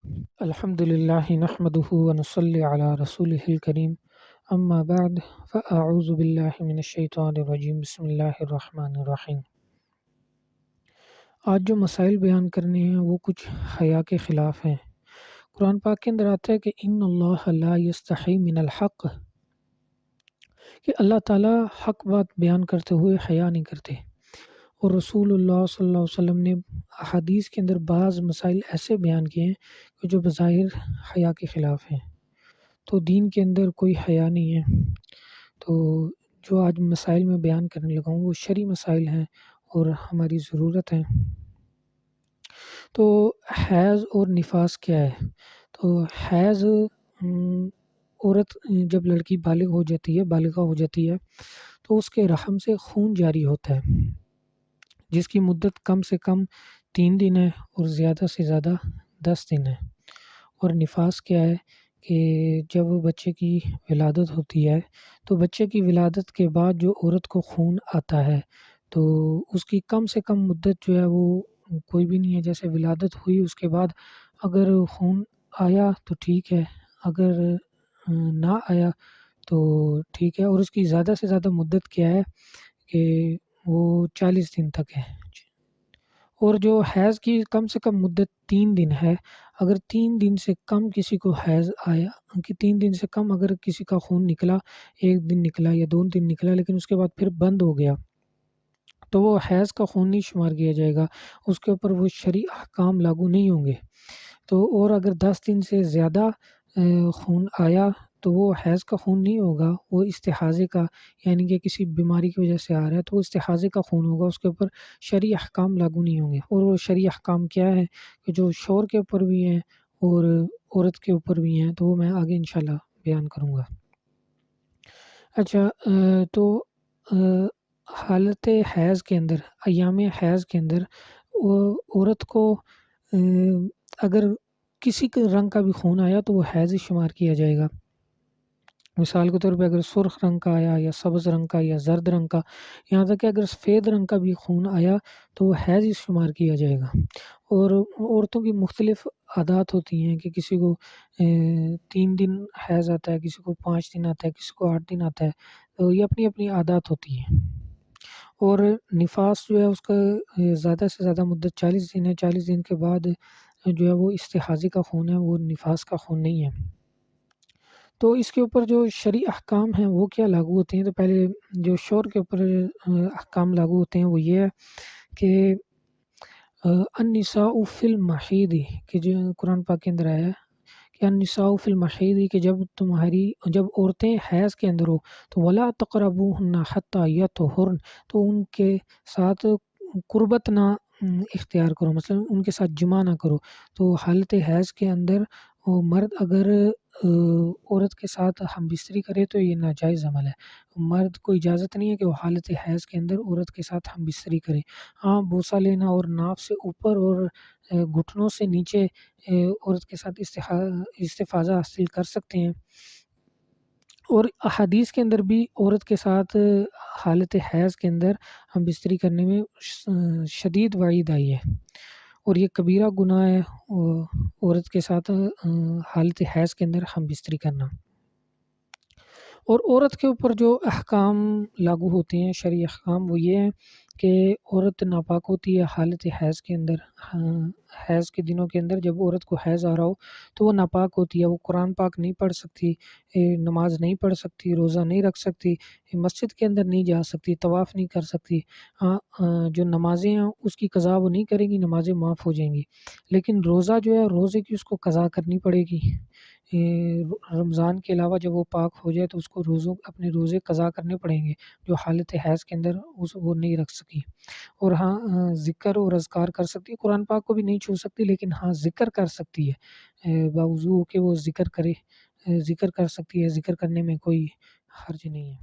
الحمد لله نحمده ونصلي على رسوله الكريم اما بعد فاعوذ بالله من الشیطان الرجیم بسم اللہ الرحمن الرحیم۔ آج جو مسائل بیان کرنے ہیں وہ کچھ حیا کے خلاف ہیں۔ قرآن پاک کے اندر آتا ہے کہ ان اللہ لا یستحی من الحق، کہ اللہ تعالیٰ حق بات بیان کرتے ہوئے حیا نہیں کرتے، اور رسول اللہ صلی اللہ علیہ وسلم نے احادیث کے اندر بعض مسائل ایسے بیان کیے ہیں کہ جو بظاہر حیا کے خلاف ہیں۔ تو دین کے اندر کوئی حیا نہیں ہے۔ تو جو آج مسائل میں بیان کرنے لگا ہوں وہ شرعی مسائل ہیں اور ہماری ضرورت ہے۔ تو حیض اور نفاس کیا ہے؟ تو حیض عورت جب لڑکی بالغ ہو جاتی ہے، بالغہ ہو جاتی ہے، تو اس کے رحم سے خون جاری ہوتا ہے، جس کی مدت کم سے کم 3 دن ہے اور زیادہ سے زیادہ 10 دن ہے۔ اور نفاس کیا ہے کہ جب بچے کی ولادت ہوتی ہے تو بچے کی ولادت کے بعد جو عورت کو خون آتا ہے تو اس کی کم سے کم مدت جو ہے وہ کوئی بھی نہیں ہے۔ جیسے ولادت ہوئی اس کے بعد اگر خون آیا تو ٹھیک ہے، اگر نہ آیا تو ٹھیک ہے، اور اس کی زیادہ سے زیادہ مدت کیا ہے کہ وہ 40 دن تک ہے۔ اور جو حیض کی کم سے کم مدت 3 دن ہے، اگر 3 دن سے کم کسی کو حیض آیا کہ 3 دن سے کم اگر کسی کا خون نکلا، 1 دن نکلا یا 2 دن نکلا لیکن اس کے بعد پھر بند ہو گیا، تو وہ حیض کا خون نہیں شمار کیا جائے گا، اس کے اوپر وہ شرعی احکام لاگو نہیں ہوں گے۔ تو اور اگر 10 دن سے زیادہ خون آیا تو وہ حیض کا خون نہیں ہوگا، وہ استحاضے کا، یعنی کہ کسی بیماری کی وجہ سے آ رہا ہے تو وہ استحاضے کا خون ہوگا، اس کے اوپر شرعی احکام لاگو نہیں ہوں گے۔ اور وہ شرعی احکام کیا ہے کہ جو شوہر کے اوپر بھی ہیں اور عورت کے اوپر بھی ہیں، تو وہ میں آگے انشاءاللہ بیان کروں گا۔ اچھا، تو حالت حیض کے اندر، ایام حیض کے اندر وہ عورت کو اگر کسی کے رنگ کا بھی خون آیا تو وہ حیض ہی شمار کیا جائے گا۔ مثال کے طور پہ اگر سرخ رنگ کا آیا یا سبز رنگ کا یا زرد رنگ کا، یہاں تک کہ اگر سفید رنگ کا بھی خون آیا تو وہ حیض ہی شمار کیا جائے گا۔ اور عورتوں کی مختلف عادات ہوتی ہیں کہ کسی کو 3 دن حیض آتا ہے، کسی کو 5 دن آتا ہے، کسی کو 8 دن آتا ہے، تو یہ اپنی اپنی عادات ہوتی ہیں۔ اور نفاس جو ہے اس کا زیادہ سے زیادہ مدت 40 دن ہے، 40 دن کے بعد جو ہے وہ استحاضے کا خون ہے، وہ نفاس کا خون نہیں ہے۔ تو اس کے اوپر جو شرعی احکام ہیں وہ کیا لاگو ہوتے ہیں؟ تو پہلے جو شوہر کے اوپر احکام لاگو ہوتے ہیں وہ یہ ہے کہ النساء فی المحیض، کہ جو قرآن پاک کے اندر آیا ہے کہ النساء فی المحیض، کہ جب عورتیں حیض کے اندر ہو تو ولا تقربوہن حتی یطہرن، تو ان کے ساتھ قربت نہ اختیار کرو، مثلا ان کے ساتھ جمع نہ کرو۔ تو حالت حیض کے اندر وہ مرد اگر عورت کے ساتھ ہم بستری کرے تو یہ ناجائز عمل ہے۔ مرد کو اجازت نہیں ہے کہ وہ حالت حیض کے اندر عورت کے ساتھ ہم بستری کرے۔ ہاں، بوسہ لینا اور ناف سے اوپر اور گھٹنوں سے نیچے عورت کے ساتھ استفاضہ حاصل کر سکتے ہیں۔ اور احادیث کے اندر بھی عورت کے ساتھ حالت حیض کے اندر ہم بستری کرنے میں شدید وعید آئی ہے، اور یہ کبیرہ گناہ ہے عورت کے ساتھ حالت حیض کے اندر ہم بستری کرنا۔ اور عورت کے اوپر جو احکام لاگو ہوتے ہیں، شرعی احکام، وہ یہ ہیں کہ عورت ناپاک ہوتی ہے حالت حیض کے اندر۔ حیض کے دنوں کے اندر جب عورت کو حیض آ رہا ہو تو وہ ناپاک ہوتی ہے، وہ قرآن پاک نہیں پڑھ سکتی، نماز نہیں پڑھ سکتی، روزہ نہیں رکھ سکتی، مسجد کے اندر نہیں جا سکتی، طواف نہیں کر سکتی۔ ہاں، جو نمازیں ہیں اس کی قضا وہ نہیں کرے گی، نمازیں معاف ہو جائیں گی، لیکن روزہ جو ہے روزے کی اس کو قضا کرنی پڑے گی۔ رمضان کے علاوہ جب وہ پاک ہو جائے تو اس کو اپنے روزے قضا کرنے پڑیں گے، جو حالت حیض کے اندر وہ نہیں رکھ سکی۔ اور ہاں، ذکر اور اذکار کر سکتی ہے، قرآن پاک کو بھی نہیں چھو سکتی لیکن ہاں ذکر کر سکتی ہے، باوضو کہ وہ ذکر کرے، ذکر کر سکتی ہے، ذکر کرنے میں کوئی حرج نہیں ہے۔